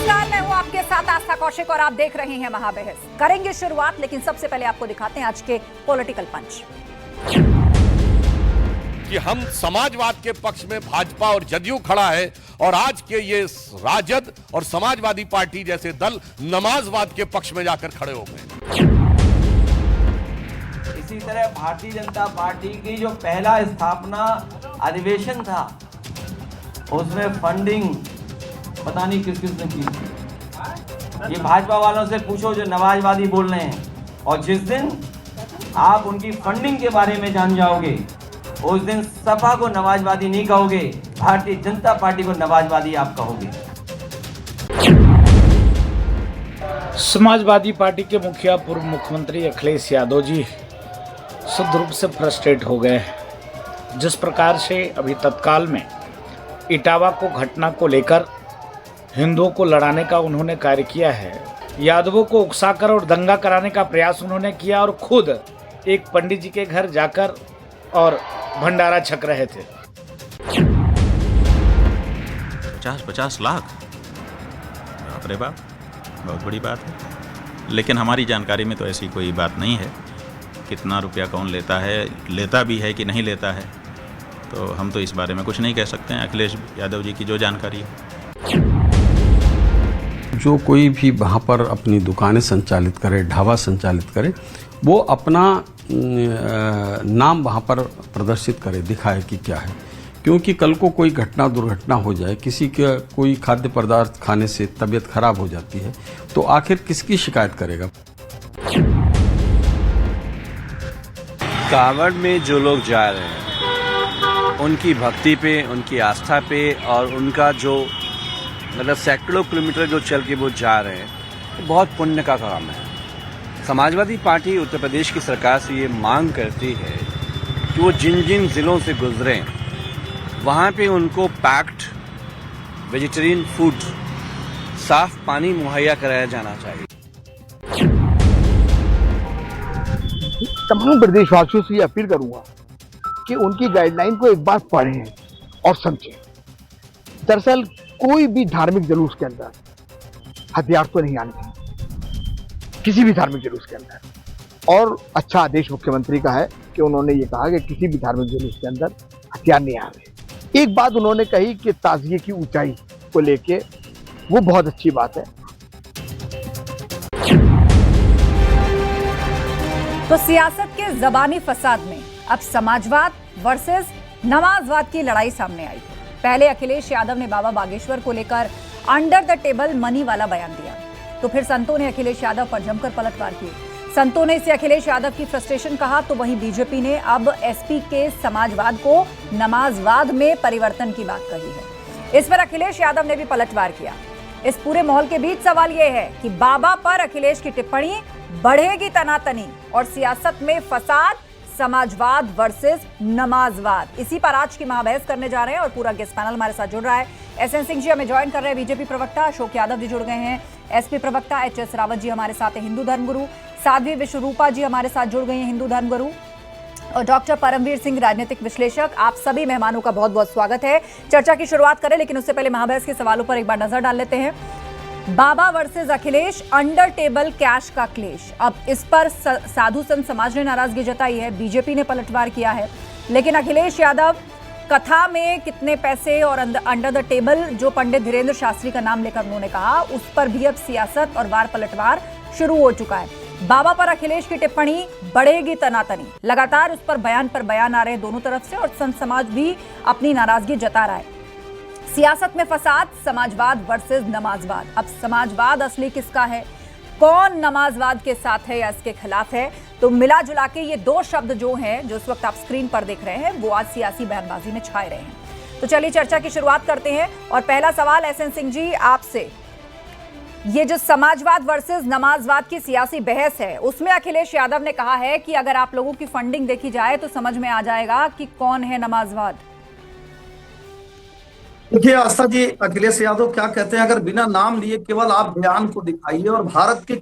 नमस्कार, मैं हूं आपके साथ आस्था कौशिक और आप देख रहे हैं महाबहस। करेंगे शुरुआत, लेकिन सबसे पहले आपको दिखाते हैं आज के पॉलिटिकल पंच। कि हम समाजवाद के पक्ष में भाजपा और जदयू खड़ा है और आज के ये राजद और समाजवादी पार्टी जैसे दल नमाजवाद के पक्ष में जाकर खड़े हो गए। इसी तरह भारतीय जनता पार्टी की जो पहला स्थापना अधिवेशन था उसमें फंडिंग पता नहीं किस किस ने की। ये भाजपा वालों से पूछो जो नमाजवादी बोल रहे हैं, और जिस दिन आप उनकी फंडिंग के बारे में जान जाओगे उस दिन सपा को नमाजवादी नहीं कहोगे, भारतीय जनता पार्टी को नमाजवादी आप कहोगे। समाजवादी पार्टी के मुखिया पूर्व मुख्यमंत्री अखिलेश यादव जी शुद्ध रूप से फ्रस्ट्रेट हो गए। जिस प्रकार से अभी तत्काल में इटावा को घटना को लेकर हिंदुओं को लड़ाने का उन्होंने कार्य किया है, यादवों को उकसाकर और दंगा कराने का प्रयास उन्होंने किया और खुद एक पंडित जी के घर जाकर और भंडारा छक रहे थे। 50 लाख, बाप रे बाप, बहुत बड़ी बात है। लेकिन हमारी जानकारी में तो ऐसी कोई बात नहीं है। कितना रुपया कौन लेता है, लेता भी है कि नहीं लेता है, तो हम तो इस बारे में कुछ नहीं कह सकते हैं। अखिलेश यादव जी की जो जानकारी है। जो कोई भी वहाँ पर अपनी दुकानें संचालित करे, ढाबा संचालित करे, वो अपना नाम वहाँ पर प्रदर्शित करे, दिखाए कि क्या है। क्योंकि कल को कोई घटना दुर्घटना हो जाए, किसी का कोई खाद्य पदार्थ खाने से तबीयत खराब हो जाती है, तो आखिर किसकी शिकायत करेगा। कांवड़ में जो लोग जा रहे हैं उनकी भक्ति पे, उनकी आस्था पे और उनका जो मतलब सैकड़ों किलोमीटर जो चल के वो जा रहे हैं, तो बहुत पुण्य का काम है। समाजवादी पार्टी उत्तर प्रदेश की सरकार से ये मांग करती है कि वो जिन जिन ज़िलों से गुजरें वहाँ पे उनको पैक्ड वेजिटेरियन फूड, साफ पानी मुहैया कराया जाना चाहिए। तमाम प्रदेशवासियों से ये अपील करूंगा कि उनकी गाइडलाइन को एक बार पढ़ें और समझें। दरअसल कोई भी धार्मिक जुलूस के अंदर हथियार तो नहीं आने चाहिए, किसी भी धार्मिक जुलूस के अंदर। और अच्छा आदेश मुख्यमंत्री का है कि उन्होंने ये कहा कि किसी भी धार्मिक जुलूस के अंदर हथियार नहीं आ रहे। एक बात उन्होंने कही कि ताजिए की ऊंचाई को लेके, वो बहुत अच्छी बात है। तो सियासत के जबानी फसाद में अब समाजवाद वर्सेस नमाजवाद की लड़ाई सामने आई। पहले अखिलेश यादव ने बाबा बागेश्वर को लेकर अंडर द टेबल मनी वाला बयान दिया, तो फिर संतों ने अखिलेश यादव पर जमकर पलटवार की। संतों ने इसे अखिलेश यादव की फ्रस्ट्रेशन कहा, तो वहीं बीजेपी ने अब एसपी के समाजवाद को नमाजवाद में परिवर्तन की बात कही है। इस पर अखिलेश यादव ने भी पलटवार किया। इस पूरे माहौल के बीच सवाल यह है कि बाबा पर अखिलेश की टिप्पणी बढ़ेगी तनातनी और सियासत में फसाद, समाजवाद वर्सेस नमाजवाद। इसी पर आज की महाबहस करने जा रहे हैं और पूरा गेस्ट पैनल हमारे साथ जुड़ रहा है। एसएन सिंह जी हमें ज्वाइन कर रहे हैं, बीजेपी प्रवक्ता अशोक यादव जी जुड़ गए हैं, एसपी प्रवक्ता एचएस रावत जी हमारे साथ हैं, हिंदू धर्मगुरु साध्वी विश्वरूपा जी हमारे साथ जुड़ गए हैं, हिंदू धर्मगुरु, और डॉक्टर परमवीर सिंह राजनीतिक विश्लेषक। आप सभी मेहमानों का बहुत बहुत स्वागत है। चर्चा की शुरुआत करें, लेकिन उससे पहले महाबहस के सवालों पर एक बार नजर डाल लेते हैं। Baba versus Akhilesh, under table cash का क्लेश। अब इस पर साधु संत समाज ने नाराजगी जताई है, बीजेपी ने पलटवार किया है, लेकिन अखिलेश यादव कथा में कितने पैसे और अंडर द टेबल जो पंडित धीरेन्द्र शास्त्री का नाम लेकर उन्होंने कहा, उस पर भी अब सियासत और वार पलटवार शुरू हो चुका है। बाबा पर अखिलेश की टिप्पणी बढ़ेगी तनातनी, लगातार उस पर बयान आ रहे हैं दोनों तरफ से, और संत समाज भी अपनी नाराजगी जता रहा है। सियासत में फसाद, समाजवाद वर्सेस नमाजवाद। अब समाजवाद असली किसका है, कौन नमाजवाद के साथ है या इसके खिलाफ है, तो मिला जुला के ये दो शब्द जो हैं, जो इस वक्त आप स्क्रीन पर देख रहे हैं, वो आज सियासी बयानबाजी में छाए रहे हैं। तो चलिए चर्चा की शुरुआत करते हैं और पहला सवाल एसएन सिंह जी आपसे। ये जो समाजवाद वर्सेस नमाजवाद की सियासी बहस है, उसमें अखिलेश यादव ने कहा है कि अगर आप लोगों की फंडिंग देखी जाए तो समझ में आ जाएगा कि कौन है नमाजवाद। देखिए आस्था जी, अखिलेश यादव क्या कहते हैं, अगर बिना नाम लिए केवल आप बयान को दिखाइए और भारत के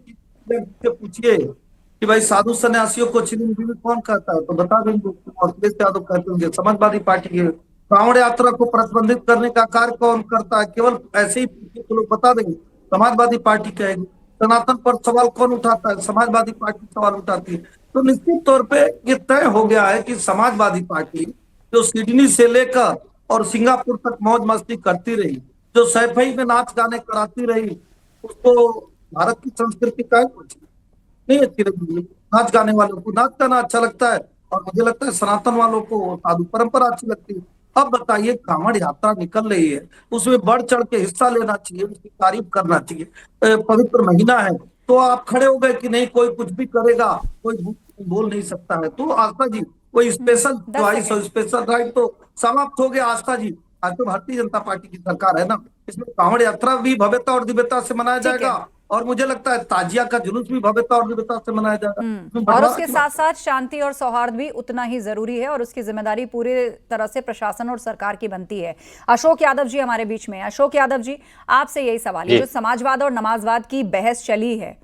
पूछिए कि भाई साधु सन्यासियों को चिरंजीवी कौन कहता है, तो बता देंगे अखिलेश यादव कहते होंगे समाजवादी पार्टी के। कांवड़ यात्रा को प्रतिबंधित करने का कार्य कौन करता है, केवल ऐसे ही तो लोग बता देंगे। समाजवादी पार्टी कहेगी। सनातन पर सवाल कौन उठाता है? समाजवादी पार्टी सवाल उठाती है। तो निश्चित तौर पे ये तय हो गया है कि समाजवादी पार्टी जो सिडनी से लेकर और सिंगापुर तक मौज मस्ती करती रही, जो सैफई में नाच गाने कराती रही, उसको भारत की संस्कृति का नहीं अच्छी लगी। नाच गाने वालों को नाच गाना अच्छा लगता है और मुझे लगता है सनातन वालों को साधु परंपरा अच्छी लगती है। अब बताइए, कांवड़ यात्रा निकल रही है, उसमें बढ़ चढ़ के हिस्सा लेना चाहिए, उसकी तारीफ करना चाहिए। पवित्र महीना है तो आप खड़े हो गए कि नहीं कोई कुछ भी करेगा, कोई बोल नहीं सकता है। तो आस्था जी, कोई स्पेशल चॉइस और स्पेशल राइट तो समाप्त हो गया। आस्था जी, आज तो भारतीय जनता पार्टी की सरकार है ना, इसमें कांवड़ यात्रा भी भव्यता और दिव्यता से मनाया जाएगा और मुझे लगता है ताजिया का जुलूस भी भव्यता और दिव्यता से मनाया जाएगा। और उसके साथ साथ शांति और सौहार्द भी उतना ही जरूरी है और उसकी जिम्मेदारी पूरी तरह से प्रशासन और सरकार की बनती है। अशोक यादव जी हमारे बीच में। अशोक यादव जी, आपसे यही सवाल है, जो समाजवाद और नमाजवाद की बहस चली है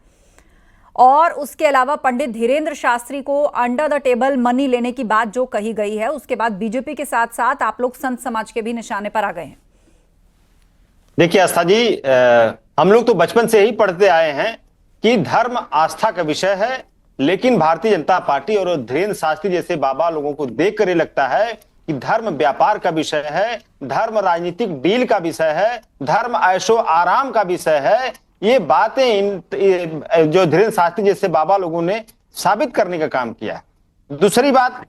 और उसके अलावा पंडित धीरेन्द्र शास्त्री को अंडर द टेबल मनी लेने की बात जो कही गई है, उसके बाद बीजेपी के साथ साथ आप लोग संत समाज के भी निशाने पर आ गए हैं। देखिए आस्था जी, हम लोग तो बचपन से ही पढ़ते आए हैं कि धर्म आस्था का विषय है, लेकिन भारतीय जनता पार्टी और धीरेन्द्र शास्त्री जैसे बाबा लोगों को देखकर ये लगता है कि धर्म व्यापार का विषय है, धर्म राजनीतिक डील का विषय है, धर्म ऐशो आराम का विषय है। ये बातें जो धीरेन्द्र शास्त्री जैसे बाबा लोगों ने साबित करने का काम किया। दूसरी बात,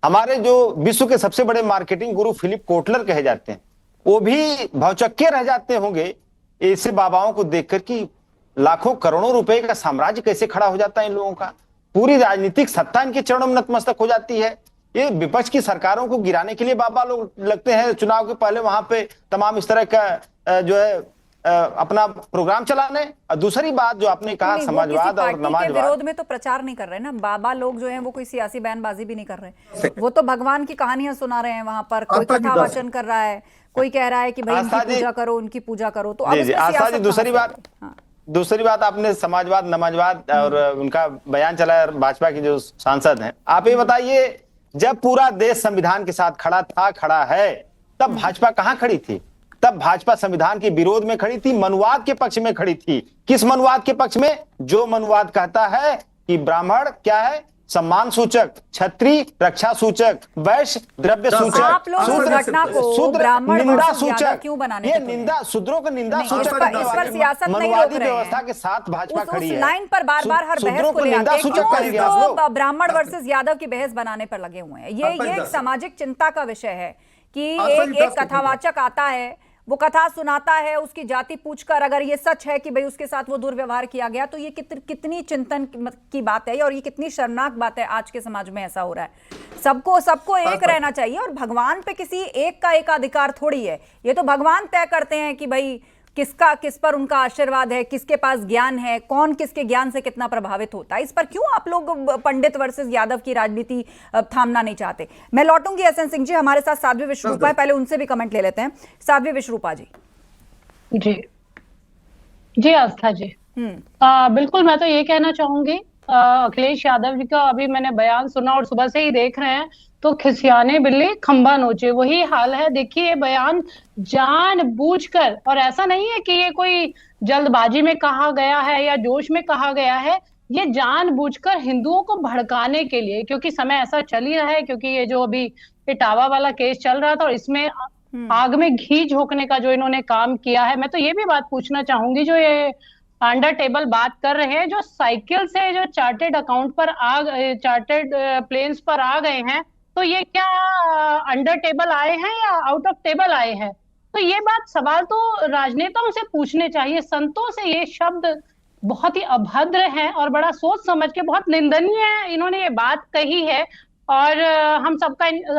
हमारे जो विश्व के सबसे बड़े मार्केटिंग गुरु फिलिप कोटलर कहे जाते हैं, वो भी भौचक्के रह जाते होंगे ऐसे बाबाओं को देखकर कि लाखों करोड़ों रुपए का साम्राज्य कैसे खड़ा हो जाता है इन लोगों का, पूरी राजनीतिक सत्ता इनके चरणों में नतमस्तक हो जाती है। ये विपक्ष की सरकारों को गिराने के लिए बाबा लोग लगते हैं चुनाव के पहले वहां पे तमाम इस तरह का जो है अपना प्रोग्राम चलाने। और दूसरी बात जो आपने कहा समाजवाद और नमाजवाद के विरोध में तो प्रचार नहीं कर रहे ना बाबा लोग, जो हैं वो कोई सियासी बयानबाजी भी नहीं कर रहे, वो तो भगवान की कहानियां सुना रहे हैं वहां पर, कोई कथा वाचन कर रहा है, कोई कह रहा है कि भाई उनकी पूजा करो, उनकी पूजा करो। तो आस्था जी, दूसरी बात आपने समाजवाद नमाजवाद और उनका बयान चलाया भाजपा के जो सांसद हैं, आप ये बताइए, जब पूरा देश संविधान के साथ खड़ा है, तब भाजपा कहां खड़ी थी? तब भाजपा संविधान के विरोध में खड़ी थी, मनुवाद के पक्ष में खड़ी थी। किस मनुवाद के पक्ष में? जो मनुवाद कहता है कि ब्राह्मण क्या है? सम्मान सूचक, क्षत्रिय रक्षा सूचक, वैश्य द्रव्य सूचक, आप लोग इस घटना को ब्राह्मण निंदा सूचक, क्यों बनाने? ये निंदा, शूद्रों का निंदा सूचक इस पर सियासत नहीं रोक रहे हैं। व्यवस्था के साथ भाजपा खड़ी है। उस लाइन पर बार-बार हर बहस को ले आते हैं, क्यों ब्राह्मण वर्सेस यादव की बहस बनाने पर लगे हुए हैं? ये एक सामाजिक चिंता का विषय है कि एक कथावाचक आता है, वो कथा सुनाता है, उसकी जाति पूछकर अगर ये सच है कि भाई उसके साथ वो दुर्व्यवहार किया गया, तो ये कितनी चिंतन की बात है और ये कितनी शर्मनाक बात है। आज के समाज में ऐसा हो रहा है। सबको एक रहना चाहिए और भगवान पे किसी एक का एक अधिकार थोड़ी है। ये तो भगवान तय करते हैं कि भाई किस पर उनका आशीर्वाद है, किसके पास ज्ञान है, कौन किसके ज्ञान से कितना प्रभावित होता है। इस पर क्यों आप लोग पंडित वर्सेस यादव की राजनीति थामना नहीं चाहते? मैं लौटूंगी एसएन सिंह जी, हमारे साथ साध्वी विश्वरूपा है, पहले उनसे भी कमेंट ले लेते हैं। साध्वी विश्वरूपा जी। जी आस्था जी, बिल्कुल, मैं तो ये कहना चाहूंगी, अखिलेश यादव जी का अभी मैंने बयान सुना और सुबह से ही देख रहे हैं तो खिसियाने बिल्ली खंबा नोचे, वही हाल है। देखिए ये बयान जानबूझकर, और ऐसा नहीं है कि ये कोई जल्दबाजी में कहा गया है या जोश में कहा गया है, ये जानबूझकर हिंदुओं को भड़काने के लिए, क्योंकि समय ऐसा चल ही रहा है, क्योंकि ये जो अभी इटावा वाला केस चल रहा था और इसमें आग में घी झोंकने का जो इन्होंने काम किया है। मैं तो ये भी बात पूछना चाहूंगी, जो ये अंडर टेबल बात कर रहे हैं, जो साइकिल से जो चार्टेड अकाउंट पर चार्टेड प्लेन्स पर आ गए हैं, तो ये क्या अंडर टेबल आए हैं या आउट ऑफ टेबल आए हैं? तो ये बात सवाल तो राजनेताओं से पूछने चाहिए। संतों से ये शब्द बहुत ही अभद्र है और बड़ा सोच समझ के बहुत निंदनीय है इन्होंने ये बात कही है, और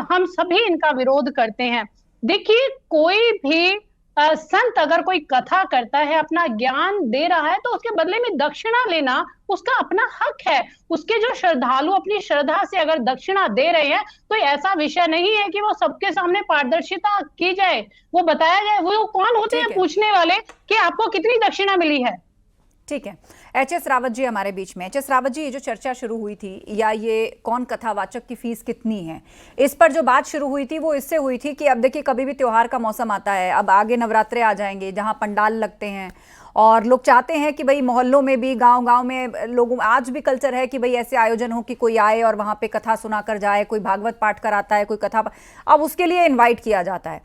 हम सभी इनका विरोध करते हैं। देखिए कोई भी संत अगर कोई कथा करता है, अपना ज्ञान दे रहा है, तो उसके बदले में दक्षिणा लेना उसका अपना हक है। उसके जो श्रद्धालु अपनी श्रद्धा से अगर दक्षिणा दे रहे हैं, तो ऐसा विषय नहीं है कि वो सबके सामने पारदर्शिता की जाए, वो बताया जाए वो कौन होते हैं पूछने वाले कि आपको कितनी दक्षिणा मिली है। ठीक है। एच.एस. रावत जी हमारे बीच में। एच.एस. रावत जी, ये जो चर्चा शुरू हुई थी, या ये कौन कथावाचक की फीस कितनी है, इस पर जो बात शुरू हुई थी वो इससे हुई थी कि अब देखिए कभी भी त्योहार का मौसम आता है, अब आगे नवरात्रे आ जाएंगे जहां पंडाल लगते हैं और लोग चाहते हैं कि भाई मोहल्लों में भी, गांव-गांव में लोगों, आज भी कल्चर है कि भाई ऐसे आयोजन हो कि कोई आए और वहां पे कथा सुनाकर जाए, कोई भागवत पाठ कराता है, कोई कथा, अब उसके लिए इन्वाइट किया जाता है।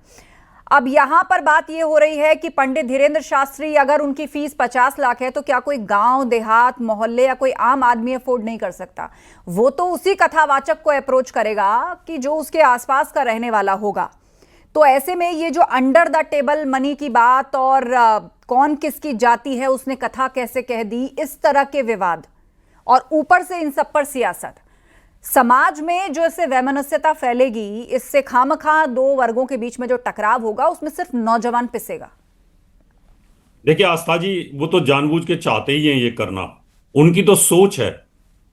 अब यहां पर बात यह हो रही है कि पंडित धीरेन्द्र शास्त्री, अगर उनकी फीस 50 लाख है तो क्या कोई गांव देहात मोहल्ले या कोई आम आदमी अफोर्ड नहीं कर सकता? वो तो उसी कथावाचक को अप्रोच करेगा कि जो उसके आसपास का रहने वाला होगा। तो ऐसे में ये जो अंडर द टेबल मनी की बात और कौन किसकी जाति है, उसने कथा कैसे कह दी, इस तरह के विवाद और ऊपर से इन सब पर सियासत, समाज में जो इससे वैमनस्यता फैलेगी, इससे खामखा दो वर्गों के बीच में जो टकराव होगा, उसमें सिर्फ नौजवान पिसेगा। देखिए आस्था जी, वो तो जानबूझ के चाहते ही हैं ये करना, उनकी तो सोच है,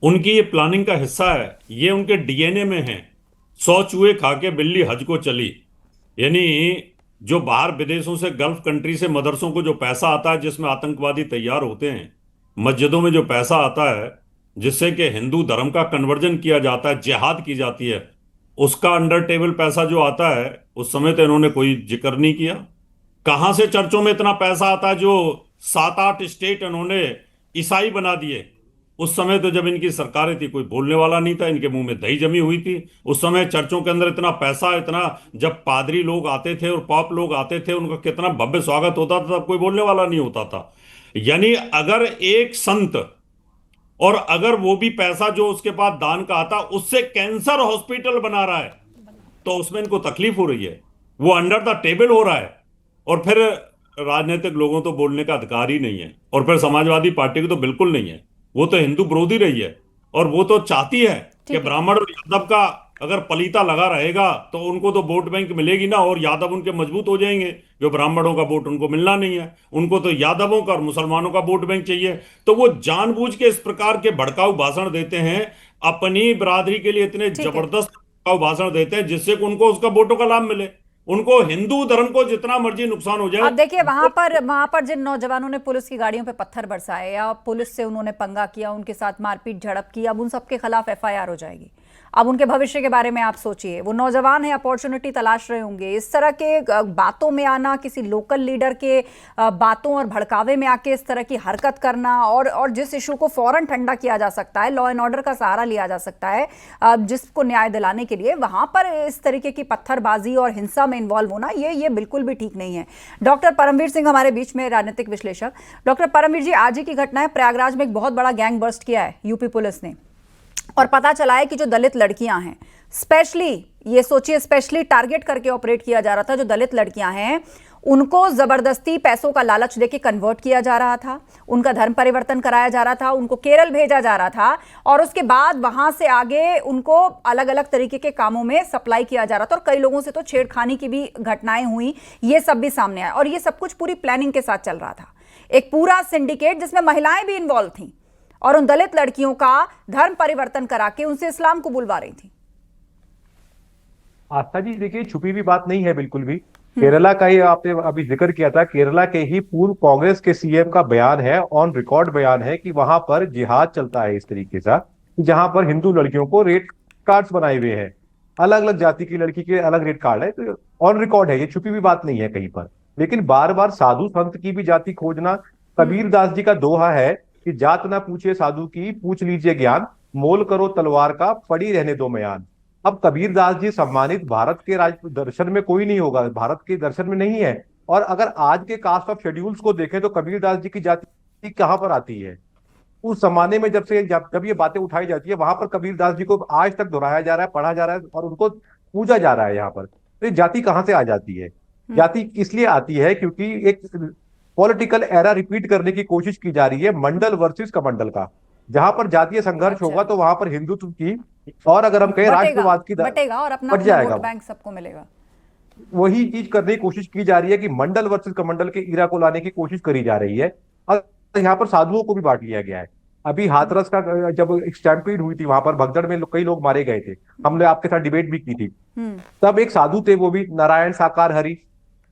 उनकी ये प्लानिंग का हिस्सा है, ये उनके डीएनए में है। 100 चूहे खा के बिल्ली हज को चली, यानी जो बाहर विदेशों से, गल्फ कंट्री से मदरसों को जो पैसा आता है जिसमें आतंकवादी तैयार होते हैं, मस्जिदों में जो पैसा आता है जिससे कि हिंदू धर्म का कन्वर्जन किया जाता है, जिहाद की जाती है, उसका अंडर टेबल पैसा जो आता है, उस समय तो इन्होंने कोई जिक्र नहीं किया। कहां से चर्चों में इतना पैसा आता है जो 7-8 स्टेट इन्होंने ईसाई बना दिए? उस समय तो जब इनकी सरकारें थी कोई बोलने वाला नहीं था, इनके मुंह में दही जमी हुई थी। उस समय चर्चों के अंदर इतना पैसा, इतना, जब पादरी लोग आते थे और पॉप लोग आते थे, उनका कितना भव्य स्वागत होता था, तब कोई बोलने वाला नहीं होता था। यानी अगर एक संत, और अगर वो भी पैसा जो उसके पास दान का आता उससे कैंसर हॉस्पिटल बना रहा है, तो उसमें इनको तकलीफ हो रही है, वो अंडर द टेबल हो रहा है। और फिर राजनीतिक लोगों तो बोलने का अधिकार ही नहीं है, और फिर समाजवादी पार्टी की तो बिल्कुल नहीं है, वो तो हिंदू विरोधी रही है, और वो तो चाहती है कि ब्राह्मण और यादव का अगर पलीता लगा रहेगा तो उनको तो वोट बैंक मिलेगी ना, और यादव उनके मजबूत हो जाएंगे। जो ब्राह्मणों का वोट उनको मिलना नहीं है, उनको तो यादवों का और मुसलमानों का वोट बैंक चाहिए। तो वो जानबूझ के इस प्रकार के भड़काऊ भाषण देते हैं, अपनी बिरादरी के लिए इतने जबरदस्त भड़काऊ भाषण देते हैं जिससे कि उनको उसका वोटों का लाभ मिले। उनको हिंदू धर्म को जितना मर्जी नुकसान हो जाए। अब देखिए वहां पर जिन नौजवानों ने पुलिस की गाड़ियों पे पत्थर बरसाए या पुलिस से उन्होंने पंगा किया, उनके साथ मारपीट झड़प की, अब उन सबके खिलाफ एफआईआर हो जाएगी। अब उनके भविष्य के बारे में आप सोचिए, वो नौजवान है, अपॉर्चुनिटी तलाश रहे होंगे। इस तरह के बातों में आना, किसी लोकल लीडर के बातों और भड़कावे में आके इस तरह की हरकत करना, और जिस इशू को फौरन ठंडा किया जा सकता है, लॉ एंड ऑर्डर का सहारा लिया जा सकता है जिसको न्याय दिलाने के लिए, वहां पर इस तरीके की पत्थरबाजी और हिंसा में इन्वॉल्व होना, ये बिल्कुल भी ठीक नहीं है। डॉक्टर परमवीर सिंह हमारे बीच में, राजनीतिक विश्लेषक। डॉक्टर परमवीर जी, आज ही की घटना है, प्रयागराज में एक बहुत बड़ा गैंग बर्स्ट किया है यूपी पुलिस ने, और पता चला है कि जो दलित लड़कियां हैं, स्पेशली ये सोचिए, स्पेशली टारगेट करके ऑपरेट किया जा रहा था। जो दलित लड़कियां हैं उनको जबरदस्ती पैसों का लालच देके कन्वर्ट किया जा रहा था, उनका धर्म परिवर्तन कराया जा रहा था, उनको केरल भेजा जा रहा था, और उसके बाद वहां से आगे उनको अलग अलग तरीके के कामों में सप्लाई किया जा रहा था। और कई लोगों से तो छेड़खानी की भी घटनाएं हुई, ये सब भी सामने आया, और ये सब कुछ पूरी प्लानिंग के साथ चल रहा था। एक पूरा सिंडिकेट जिसमें महिलाएं भी इन्वॉल्व थी, और उन दलित लड़कियों का धर्म परिवर्तन करा के उनसे इस्लाम को बुलवा रही थी। आस्था जी, देखिए छुपी हुई बात नहीं है बिल्कुल भी। केरला का ही आपने अभी जिक्र किया था, केरला के ही पूर्व कांग्रेस के सीएम का बयान है, ऑन रिकॉर्ड बयान है, कि वहां पर जिहाद चलता है इस तरीके से, जहां पर हिंदू लड़कियों को रेट कार्ड्स बनाए हुए हैं, अलग अलग जाति की लड़की के अलग रेट कार्ड है, तो ऑन रिकॉर्ड है, ये छुपी हुई बात नहीं है कहीं पर। लेकिन बार बार साधु संत की भी जाति खोजना, कबीर दास जी का दोहा है कि जात ना पूछे साधु की, पूछ लीजिए ज्ञान, मोल करो तलवार का, पड़ी रहने दो म्यान। अब कबीर दास जी सम्मानित भारत के राज दर्शन में कोई नहीं होगा, भारत के दर्शन में नहीं है। और अगर आज के कास्ट ऑफ शेड्यूल्स को देखें तो कबीर दास जी की जाति कहां पर आती है? उस जमाने में जब ये बातें उठाई जाती है, वहां पर कबीर दास जी को आज तक दोहराया जा रहा है, पढ़ा जा रहा है, और उनको पूजा जा रहा है यहाँ पर। तो ये जाति कहां से आ जाती है? जाति इसलिए आती है क्योंकि एक पॉलिटिकल एरा रिपीट करने की कोशिश की जा रही है, मंडल वर्सेस कमंडल का। जहां पर जातीय संघर्ष होगा तो वहां पर हिंदुत्व की, और अगर हम कहें राष्ट्रवाद की, बटेगा और अपना वोट बैंक सबको मिलेगा। वही चीज करने की कोशिश की जा रही है कि मंडल वर्सेस कमंडल के इरा को लाने की कोशिश करी जा रही है। और यहाँ पर साधुओं को भी बांट लिया गया है। अभी हाथरस का जब स्टैम्पीड हुई थी, वहां पर भगदड़ में कई लोग मारे गए थे, हमने आपके साथ डिबेट भी की थी, तब एक साधु थे, वो भी नारायण साकार हरि,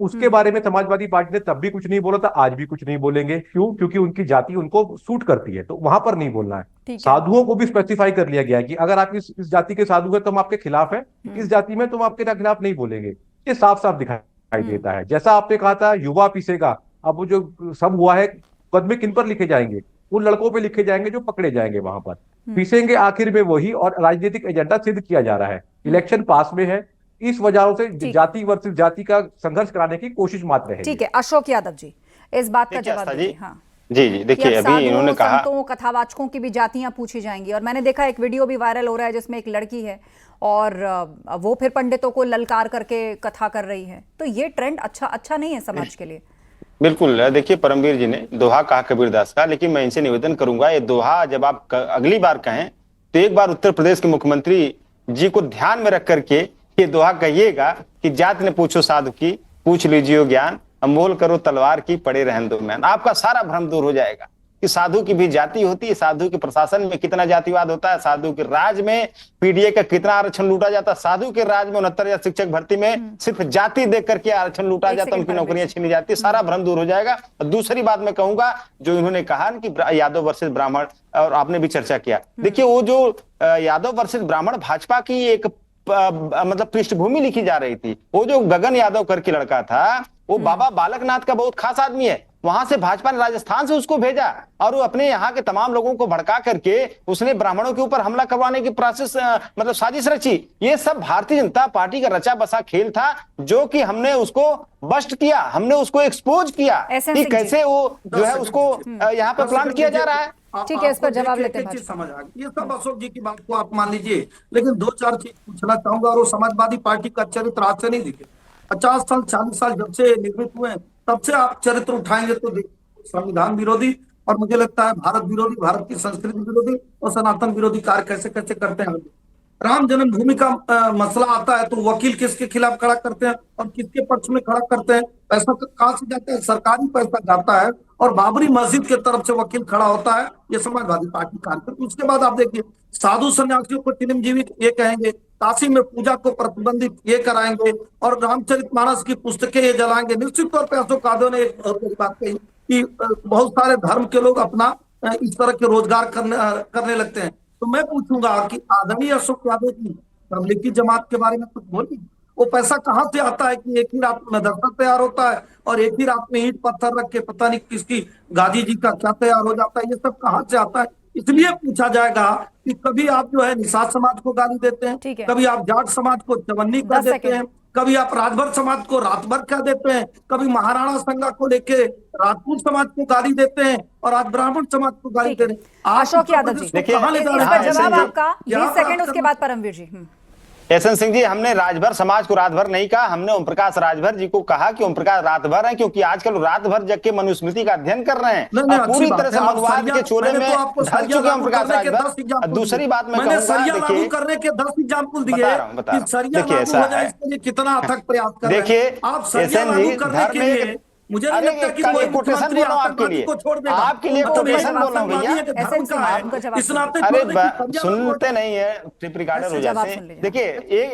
उसके बारे में समाजवादी पार्टी ने तब भी कुछ नहीं बोला था, आज भी कुछ नहीं बोलेंगे। क्यों? क्योंकि उनकी जाति उनको सूट करती है, तो वहां पर नहीं बोलना है। साधुओं को भी स्पेसिफाई कर लिया गया है कि अगर आप इस जाति के साधु हैं तो हम आपके खिलाफ है, इस जाति में तुम आपके खिलाफ नहीं बोलेंगे। ये साफ साफ दिखाई देता है। जैसा आपने कहा था युवा पीसेगा, अब वो जो सब हुआ है, मुकदमे किन पर लिखे जाएंगे? उन लड़कों पे लिखे जाएंगे जो पकड़े जाएंगे वहां पर, पीसेंगे आखिर में वही, और राजनीतिक एजेंडा सिद्ध किया जा रहा है। इलेक्शन पास में है, इस वजह से जाति वर्सेस जाति का संघर्ष कराने की कोशिश मात्र है। ठीक है, अशोक यादव जी इस बात का जवाब दीजिए। हाँ जी देखिए, अभी इन्होंने कहा संतों कथावाचकों की भी जातियां पूछी जाएंगी, और मैंने देखा एक वीडियो भी वायरल हो रहा है जिसमें एक लड़की है और वो फिर पंडितों को ललकार करके कथा कर रही है। तो ये ट्रेंड अच्छा नहीं है समाज के लिए। बिल्कुल। देखिए, परमवीर जी ने दोहा कहा कबीरदास का, लेकिन मैं इनसे निवेदन करूंगा, ये दोहा जब आप अगली बार कहें तो एक बार उत्तर प्रदेश के मुख्यमंत्री जी को ध्यान में रख करके ये दोहा कहिएगा कि जात ने पूछो साधु की, पूछ लीजिए ज्ञान, अमोल करो तलवार की, पड़े रहन दो मैन। आपका सारा भ्रम दूर हो जाएगा कि साधु की भी जाति होती है, साधु के प्रशासन में कितना जातिवाद होता है, साधु के राज में पीडीए का कितना आरक्षण लूटा जाता है, साधु के राज में 69,000 शिक्षक भर्ती में सिर्फ जाति देख करके आरक्षण लूटा जाता है, उनकी नौकरियां छीनी जाती है। सारा भ्रम दूर हो जाएगा। और दूसरी बात मैं कहूंगा, जो इन्होंने कहा कि यादव वर्सेस ब्राह्मण, और आपने भी चर्चा किया, देखिए वो जो यादव वर्सेस ब्राह्मण भाजपा की एक मतलब पृष्ठभूमि लिखी जा रही थी। वो जो गगन यादव करके लड़का था, वो बाबा बालकनाथ का बहुत खास आदमी है। वहां से भाजपा ने राजस्थान से उसको भेजा और वो अपने यहाँ के तमाम लोगों को भड़का करके उसने ब्राह्मणों के ऊपर हमला करवाने की प्रोसेस मतलब साजिश रची। ये सब भारतीय जनता पार्टी का रचा बसा खेल था, जो कि हमने उसको बस्ट किया, हमने उसको एक्सपोज किया कि कैसे वो जो है उसको यहाँ पर प्लांट किया जा रहा है। ठीक है, इस पर जवाब लेते हैं। समझ आ गई, ये सब अशोक जी की बात को आप मान लीजिए, लेकिन 2-4 चीज पूछना चाहूंगा। और वो समाजवादी पार्टी का चरित्र आज से नहीं दिखे, 50 साल 40 साल जब से निर्मित हुए तब से आप चरित्र उठाएंगे तो संविधान विरोधी, और मुझे लगता है भारत विरोधी, भारत की संस्कृति विरोधी और सनातन विरोधी कार्य कैसे कैसे करते हैं। राम जन्मभूमि का मसला आता है तो वकील किसके खिलाफ खड़ा करते हैं और किसके पक्ष में खड़ा करते हैं? पैसा कहां से जाता है? सरकारी पैसा जाता है, और बाबरी मस्जिद के तरफ से वकील खड़ा होता है। ये समाजवादी पार्टी कार्यकर्ता। उसके बाद आप देखिए, साधु सन्यासियों को चिरंजीवी ये कहेंगे, काशी में पूजा को प्रतिबंधित ये कराएंगे, और रामचरितमानस की पुस्तकें ये जलाएंगे। निश्चित तौर पर अशोक यादव ने एक बहुत बड़ी बात कही कि बहुत सारे धर्म के लोग अपना इस तरह के रोजगार करने लगते हैं। तो मैं पूछूंगा कि आदरणीय अशोक यादव जी तबलीगी जमात के बारे में कुछ बोलिए। वो पैसा कहाँ से आता है कि एक ही रात में मदरसा तैयार होता है और एक ही रात में ईंट पत्थर रख के पता नहीं किसकी गाजी जी का क्या तैयार हो जाता है? ये सब कहाँ से आता है? इसलिए पूछा जाएगा कि कभी आप जो है निषाद समाज को गाली देते हैं, कभी आप जाट समाज को चवन्नी कर देते हैं, कभी आप राजभर समाज को रातभर कह देते हैं, कभी महाराणा संगा को लेके राजपूत समाज को गाली देते हैं, और आज ब्राह्मण समाज को गाली दे रहे हैं। अशोक यादव जी, इस पर जवाब आपका 20 सेकंड, उसके बाद परमवीर जी। एहसन सिंह जी, हमने राजभर समाज को रातभर नहीं कहा, हमने ओम प्रकाश राजभर जी को कहा कि ओम प्रकाश रातभर है, क्योंकि आजकल रातभर जग के मनुस्मृति का अध्ययन कर रहे हैं और पूरी तरह से मनुवाद के चोरे में ढल चुके ओम प्रकाश राजभर। दूसरी बात मैं कहूंगा, देखिए करने के 10 एग्जाम्पल दिए, देखिए ऐसा है, कितना अथक प्रयास कर रहे हैं। देखिए आप सरिया लागू करने के लिए, मुझे नहीं लगता कि कोई कोटेशन बोल रहा हूं आपके लिए, आपके लिए कोटेशन बोल रहा हूं भैया। अरे सुनते नहीं है, टिप रिकॉर्डर हो जाते हैं। देखिए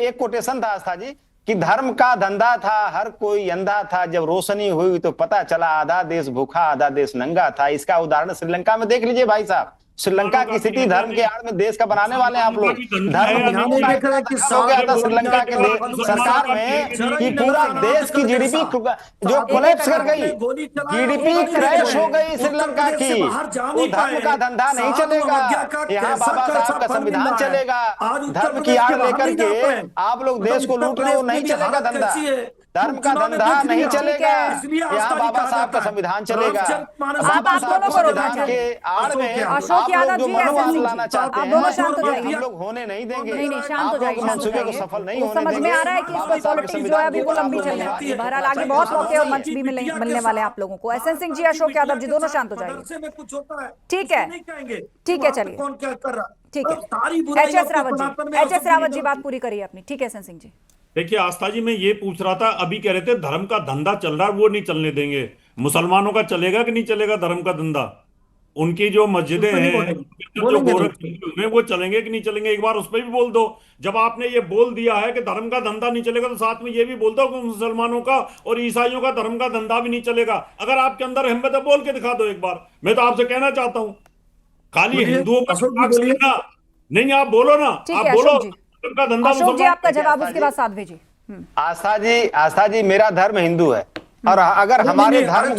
एक कोटेशन था आस्था जी कि धर्म का धंधा था, हर कोई अंधा था, जब रोशनी हुई तो पता चला आधा देश भूखा आधा देश नंगा था। इसका उदाहरण श्रीलंका में देख लीजिए भाई साहब। श्रीलंका की स्थिति धर्म के आड़ में देश का बनाने वाले आप लोग। धर्म हो गया था श्रीलंका के सरकार में कि पूरा देश की जीडीपी जो कोलैप्स कर गई, जीडीपी क्रैश हो गई श्रीलंका की। वो धर्म का धंधा नहीं चलेगा, यहाँ बाबा साहब का संविधान चलेगा। धर्म की आड़ लेकर के आप लोग देश को लूट रहे हो, नहीं चलेगा धंधा, धर्म का धंधा नहीं चलेगा। यहाँ बाबा साहब का संविधान चलेगा। संविधान के आड़ में अशोक यादव जी लाना चाहते हैं, हम लोग होने नहीं देंगे। नहीं, शांत हो जाइए, मंसूबे को सफल नहीं होने समझ में आ रहा है कि इसको पॉलिटिक्स जो है बिल्कुल लंबी चलने वाली है। बहरहाल आगे बहुत मौके और मंच भी मिलने वाले हैं आप लोगों को। एहसन सिंह जी, अशोक यादव जी, दोनों शांत हो जाइए। ठीक है, ठीक है, चलिए, ठीक है। एच.एस. रावत जी बात पूरी करिए अपनी। ठीक है एहसन सिंह जी। देखिए आस्था जी, मैं ये पूछ रहा था, अभी कह रहे थे धर्म का धंधा चल रहा है, वो नहीं चलने देंगे। मुसलमानों का चलेगा कि नहीं चलेगा धर्म का धंधा? उनकी जो मस्जिदें नहीं हैं, बोलेंगे। जो बोलेंगे नहीं। गोरख में वो चलेंगे कि नहीं चलेंगे, एक बार उस पर भी बोल दो। जब आपने ये बोल दिया है कि धर्म का धंधा नहीं चलेगा, तो साथ में ये भी बोल दो कि मुसलमानों का और ईसाइयों का धर्म का धंधा भी नहीं चलेगा। अगर आपके अंदर हिम्मत है, बोल के दिखा दो एक बार। मैं तो आपसे कहना चाहता हूँ, खाली बोलिए, हिंदुओं पर अशोक जी विश्वास बोलिए। करना नहीं, आप बोलो ना, ठीक आप है बोलो अशोक जी। धर्म का धंधा अशोक जी मुसलमान। आपका जवाब, उसके बाद साध्वी जी। आस्था जी मेरा धर्म हिंदू है, और अगर हमारे धर्म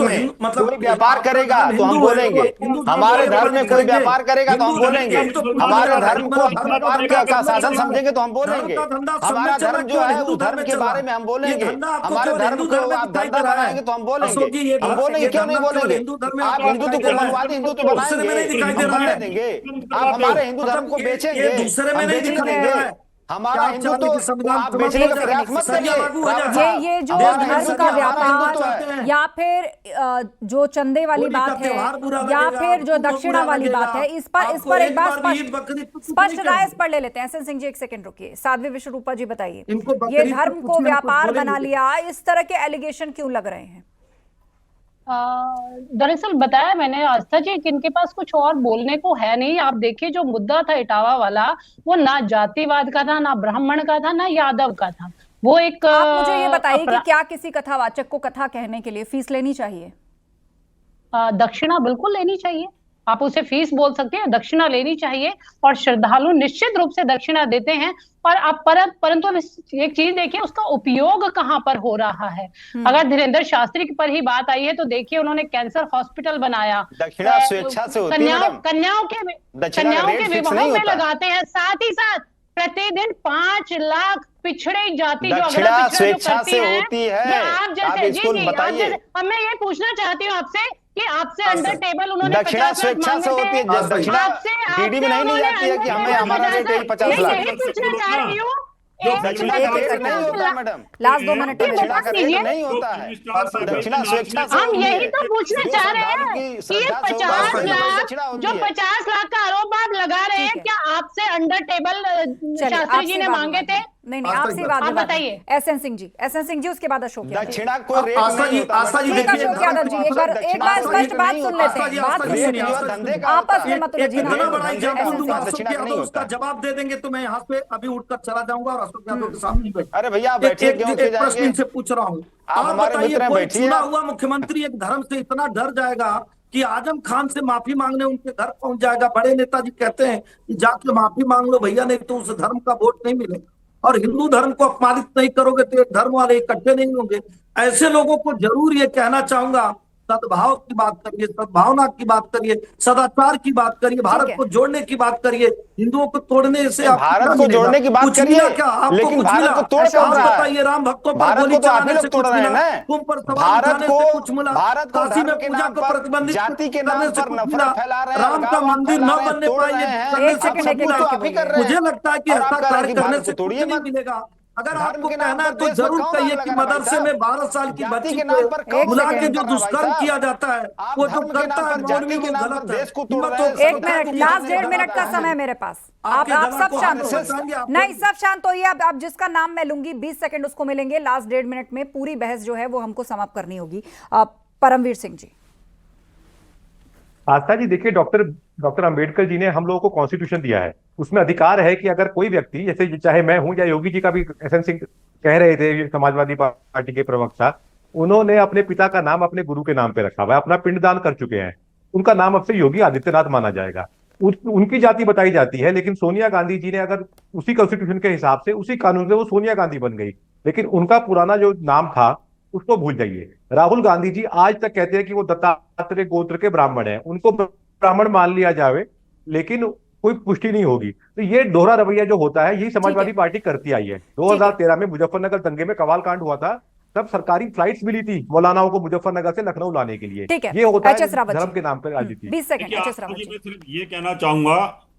में कोई व्यापार करेगा तो हम बोलेंगे, हमारे धर्म में कोई व्यापार करेगा तो हम बोलेंगे, हमारे धर्म को व्यापार का साधन समझेंगे तो हम बोलेंगे, हमारा धर्म जो है उस धर्म के बारे में हम बोलेंगे, हमारे धर्म को आप धंधा बनाएंगे तो हम बोलेंगे। हम बोलेंगे, क्यों नहीं बोलेंगे? आप हिंदुत्व को मनवादी हिंदुत्व बनाएंगे, हम बनने देंगे? आप हमारे हिंदू धर्म को बेचेंगे, हम बेचने देंगे? हमारा हिंदुत्व आप बेचने का प्रयास मत करिए। ये जो धर्म का व्यापार या फिर जो चंदे वाली बात है या फिर जो दक्षिणा वाली बात है, इस पर एक बार स्पष्ट राय इस पर ले लेते हैं। एसएन सिंह जी एक सेकंड रुकिए। साध्वी विश्वरूपा जी बताइए, ये धर्म को व्यापार बना लिया, इस तरह के एलिगेशन क्यों लग रहे हैं? दरअसल बताया मैंने आस्था जी कि इनके पास कुछ और बोलने को है नहीं। आप देखिए जो मुद्दा था इटावा वाला, वो ना जातिवाद का था, ना ब्राह्मण का था, ना यादव का था। वो एक आप मुझे ये बताइए कि क्या किसी कथावाचक को कथा कहने के लिए फीस लेनी चाहिए? दक्षिणा बिल्कुल लेनी चाहिए। आप उसे फीस बोल सकते हैं, दक्षिणा लेनी चाहिए, और श्रद्धालु निश्चित रूप से दक्षिणा देते हैं। और आप परंतु एक चीज देखिए, उसका उपयोग कहाँ पर हो रहा है। अगर धीरेन्द्र शास्त्री पर ही बात आई है तो देखिए उन्होंने कैंसर हॉस्पिटल बनाया, दक्षिणा स्वेच्छा से होती है, कन्याओं के विवाह में लगाते हैं। साथ ही साथ प्रतिदिन 5 लाख पिछड़े जाति जो दक्षिणा स्वेच्छा से होती है। आप जैसे जी, अब मैं ये पूछना चाहती हूँ आपसे कि आपसे अंडर टेबल उन्होंने दक्षिणा स्वेच्छा से होती है, दक्षिणा डीडी में नहीं ली जाती है कि हमें हमारा रेट यही 50 लाख। यही पूछना चाह रही हूँ। दक्षिणा का रेट नहीं होता मैडम, लास्ट 2 मिनट दक्षिणा का रेट नहीं होता है, दक्षिणा स्वेच्छा से हम यही तो पूछना चाह रहे हैं कि ये 50 लाख जो 50 लाख का आरोप आप लगा रहे हैं, क्या आपसे अंडर टेबल शास्त्री जी ने मांगे थे? नहीं आपसे बात बताइए। एसएन सिंह जी, उसके बाद अशोक यादव। दक्षिणा को रेट नहीं होता। आस्था जी देखिए, अशोक यादव जी एक बार स्पष्ट बात सुन लेते हैं, बात सुन लेते हैं, आपस में मत उलझिए। इतना बड़ा एग्जाम्पल दूंगा अशोक यादव, उसका जवाब दे देंगे तो मैं यहाँ पे अभी उठकर चला जाऊंगा और अशोक यादव के सामने बैठ। अरे भैया आप बैठिए, क्यों उठ के एक प्रश्न जाएंगे? इनसे पूछ रहा हूँ, आप आप हमारे बताइए, मित्र हैं, कोई बैठिए। चुना हुआ मुख्यमंत्री एक धर्म से इतना डर जाएगा कि आजम खान से माफी मांगने उनके घर पहुंच जाएगा? बड़े नेताजी कहते हैं कि जाके माफी मांग लो भैया, नहीं तो उस धर्म का वोट नहीं मिलेगा, और हिंदू धर्म को अपमानित नहीं करोगे तो धर्म वाले इकट्ठे नहीं होंगे। ऐसे लोगों को जरूर ये कहना चाहूंगा, सद्भाव की बात करिए, सद्भावना की बात करिए, सदाचार की बात करिए, भारत को जोड़ने की बात करिए। हिंदुओं को तोड़ने से भारत को जोड़ने की बात करिए, लेकिन भारत को तोड़ कौन रहा है? बताइए, राम भक्तों पर भारत गोली को तो आप ही चलाने लोग से तोड़ कुछ रहे हैं मिला, ना। तुम पर सवाल भारत उठाने को से कुछ मिला, भारत को काशी में धर्म के पूजा नाम को पर, प्रतिबंधित जाति के करने नाम से पर कुछ नफरत मिला, फैला रहे हैं, राम का मंदिर न बनने पाए, मुझे लगता है कि ऐसा कार्य करने से कुछ नहीं मिलेगा। अगर आपको कहना है तो जरूर कहिए कि मदरसे में 12 साल की बच्ची को बुला के जो दुष्कर्म किया जाता है, वो जो करता है मौलवी, वो गलत है। एक मिनट, लास्ट 1.5 मिनट का समय मेरे पास। आप सब शांत हो, नहीं सब शांत होइए। अब जिसका नाम मैं लूंगी 20 सेकंड उसको मिलेंगे। लास्ट 1.5 मिनट में पूरी बहस जो है वो हमको समाप्त करनी होगी। परमवीर सिंह जी। आस्था जी देखिए, डॉक्टर अंबेडकर जी ने हम लोगों को कॉन्स्टिट्यूशन दिया है, उसमें अधिकार है कि अगर कोई व्यक्ति, जैसे चाहे मैं हूं या योगी जी का भी, एसएन सिंह कह रहे थे समाजवादी पार्टी के प्रवक्ता, उन्होंने अपने पिता का नाम अपने गुरु के नाम पे रखा हुआ है, अपना पिंडदान कर चुके हैं, उनका नाम अब से योगी आदित्यनाथ माना जाएगा। उनकी जाति बताई जाती है, लेकिन सोनिया गांधी जी ने अगर उसी कॉन्स्टिट्यूशन के हिसाब से, उसी कानून से वो सोनिया गांधी बन गई, लेकिन उनका पुराना जो नाम था उसको भूल जाइए। राहुल गांधी जी आज तक कहते हैं कि वो दत्तात्रेय गोत्र के ब्राह्मण हैं, उनको ब्राह्मण मान लिया जावे, लेकिन कोई पुष्टि नहीं होगी। तो ये दोहरा रवैया जो होता है, यही समाजवादी पार्टी करती आई है। 2013 में मुजफ्फरनगर दंगे में कवाल कांड हुआ था, तब सरकारी फ्लाइट्स मिली थी मौलानाओं को मुजफ्फरनगर से लखनऊ लाने के लिए। ये होता है धर्म के नाम पर राजनीति। 20 सेकंड। मैं सिर्फ ये कहना चाहूंगा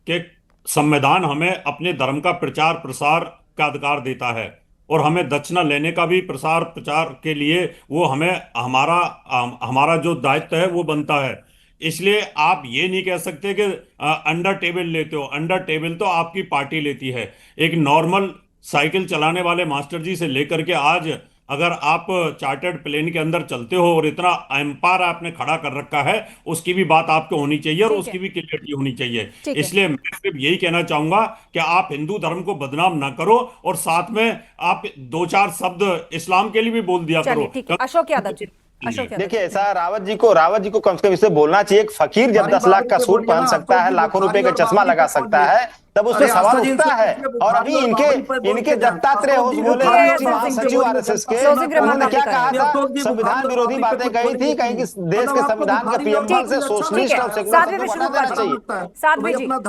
कि संविधान हमें अपने धर्म का प्रचार प्रसार का अधिकार देता है, और हमें दक्षिणा लेने का भी प्रसार प्रचार के लिए वो हमें हमारा जो दायित्व है वो बनता है। इसलिए आप ये नहीं कह सकते कि अंडर टेबल लेते हो। अंडर टेबल तो आपकी पार्टी लेती है। एक नॉर्मल साइकिल चलाने वाले मास्टर जी से लेकर के आज अगर आप चार्टर्ड प्लेन के अंदर चलते हो और इतना एम्पायर आपने खड़ा कर रखा है, उसकी भी बात आपको होनी चाहिए और उसकी भी क्लियरिटी होनी चाहिए। इसलिए मैं सिर्फ यही कहना चाहूंगा कि आप हिंदू धर्म को बदनाम ना करो और साथ में आप 2-4 शब्द इस्लाम के लिए भी बोल दिया करो। अशोक यादव जी, देखिए ऐसा रावत जी को कम से कम इसे बोलना चाहिए। एक फकीर जब 10 लाख का सूट पहन सकता है, लाखों रुपए का चश्मा लगा सकता है, तब उसमें सवाल उठता है। और अभी इनके दत्तात्रेय बोले महासचिव आरएसएस के, उन्होंने क्या कहा था? संविधान विरोधी बातें कही थी, कहीं कि देश के संविधान के पीएम पद से सोशलिस्ट और सेकुलर को हटाना चाहिए।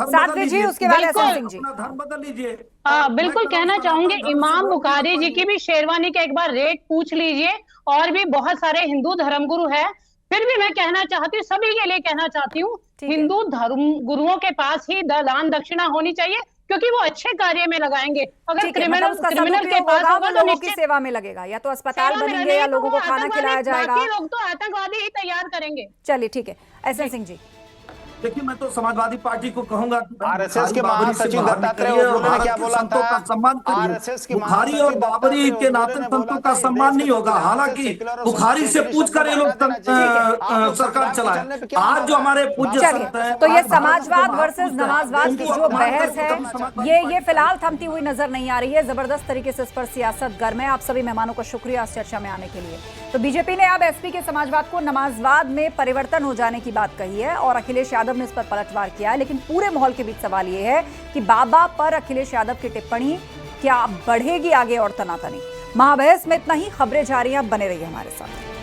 साध्वी जी उसके बाद एहसान सिंह जी। धर्म बदल लीजिए। बिल्कुल कहना चाहूंगे, इमाम बुखारी जी की भी शेरवानी का एक बार रेट पूछ लीजिए। और भी बहुत सारे हिंदू धर्मगुरु हैं। फिर भी मैं कहना चाहती हूँ, सभी के लिए कहना चाहती हूँ, हिंदू धर्म गुरुओं के पास ही दान दक्षिणा होनी चाहिए, क्योंकि वो अच्छे कार्य में लगाएंगे। अगर क्रिमिनल के पास होगा तो लोगों की सेवा में लगेगा, या तो अस्पताल बनेंगे या लोगों को खाना खिलाया जाएगा। बाकी लोग तो आतंकवादी ही तैयार करेंगे। चलिए ठीक है, एहसान सिंह जी। देखिए, मैं तो समाजवादी पार्टी को कहूंगा कि आरएसएस के महासचिव दत्तात्रेय उन्होंने क्या बोला था? संतों का सम्मान करिए। बुखारी और बाबरी के नाते संतों का सम्मान नहीं होगा। हालांकि बुखारी से पूछकर ये लोग सरकार चलाए। आज जो हमारे पूज्य संत हैं, तो ये समाजवाद वर्सेस नमाजवाद की जो बहस है, ये फिलहाल थमती हुई नजर नहीं आ रही है। जबरदस्त तरीके से इस पर सियासत गर्म है। आप सभी मेहमानों का शुक्रिया इस चर्चा में आने के लिए। तो बीजेपी ने अब एसपी के समाजवाद को नमाजवाद में परिवर्तन हो जाने की बात कही है और अखिलेश यादव ने इस पर पलटवार किया है। लेकिन पूरे माहौल के बीच सवाल यह है कि बाबा पर अखिलेश यादव की टिप्पणी क्या बढ़ेगी आगे और तनातनी। महाबहस में इतना ही। खबरें जारी हैं, बने रहिए हमारे साथ।